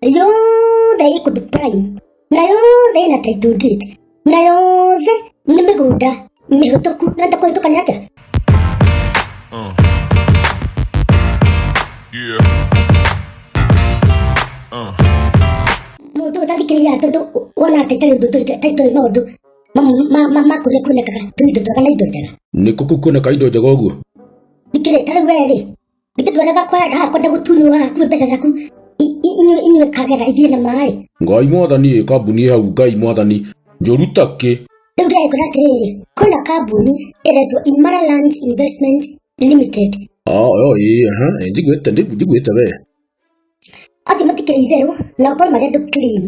yothe ikundi prime na yothe ina title deed na yothe ni migunda mihutuku na ndakuhitukania atia mundu utathikiriria tondu wona title ndu title maundu makuria kuonekaga tuindo twega na indo njega ni kuoneka indo njega uguo thikire tari weri ngitwaraga kwenda gutunywa hakuhe mbeca ciaku inywe kagera ithie na mai ngai mwathani kambuni hau ngai mwathani njoruta ki riu ndiraikora atiriri kwina kambuni iretwo Imaraland Investment Limited njiguite we acio matikire itheru na ukorwo marĩ andũ clean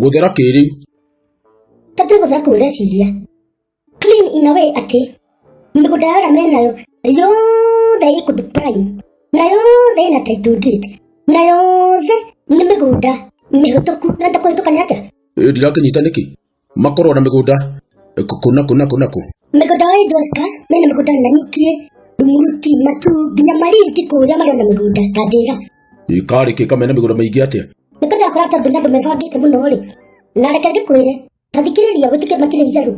guthera kĩrĩu tatĩ guthera kũreciria clean in a way atĩ mĩgũnda yao menayo yothe ikundi prime na yothe ina title deed na yothe nĩ mĩgũnda mĩhũtũku na ndakuhĩtũkania atia ndirakĩnyita nĩkĩ makorwo na mĩgũnda kũ mĩgũnda wa Idwaska mena mĩgũnda Nanyuki Rumuruti Matu nginya Malindi kũrĩa marĩ na mĩgũnda ta Ndĩra ikarĩkĩ kamena mĩgũnda maingĩ atĩa nĩkenda kũrata andũ andũ mebangĩte mũno rĩ na reke ngĩkwĩre tathikĩrĩria gũtikĩrĩ makĩrĩ itherũ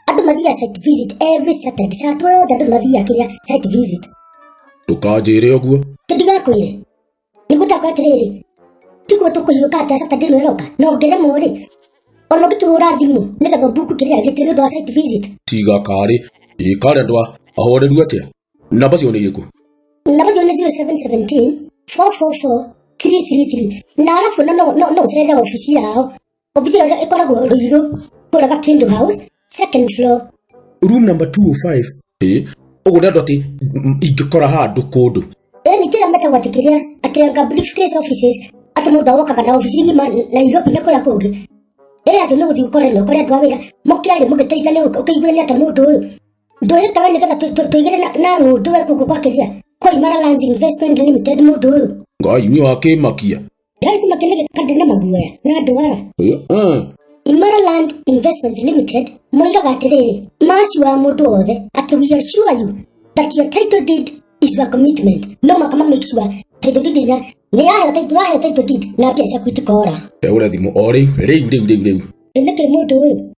andũ mathiaga site visit every Saturday saa 12 andũ mathiaga kĩrĩa site visit ndũkanjĩre ũguo ndigakwĩre nĩgũtakwo atirĩrĩ tiguo tũkũhiũka atĩa Saturday ĩno ĩroka no ngĩremwo rĩ ona ũngĩtũhũra thimũ nĩgetha mbuku kĩrĩa gĩtĩ nĩ ũndũ wa site visit tiga karĩ karĩ andũ ahoreru atĩa namba cio nĩ irĩkũ namba cio nĩ 0717 444 333 na alafu no ucerere ofisi yao ofisi yao ikoragwo Ruiru kũrĩa Kingdom House second floor room number 205 ũguo nĩ andũ atĩ ingĩkora handũ kũndũ nĩ kĩrĩa metagwo atĩ kĩrĩa atĩ briefcase offices atĩ mũndũ agokaga na ofici ng'ima Nairobi na kũrĩa kũngĩ acio nĩ gũthiĩ gũkorwo kũrĩa andũ a wĩra mũkĩaria mũgĩteithania ũkĩiguithania ta mũndũ ũyũ ndũĩte we nĩgetha tũigĩre na ng'ũndũ we gũkũ kwa kĩrĩa kwa Imaraland Investment Limited mũndũ ũyũ ngai nĩ wakĩmakia kĩmakia kandi na maguoya na ndwara Imaraland Investment Limited moigaga atirĩrĩ macua mũndũ wothe atĩ we assure you that your title deed is your commitment no makama make sure title deed nĩ yaheo title deed na mbia ciaku itikora ũre thimũ o rĩu nĩkĩ mũndũ ũyũ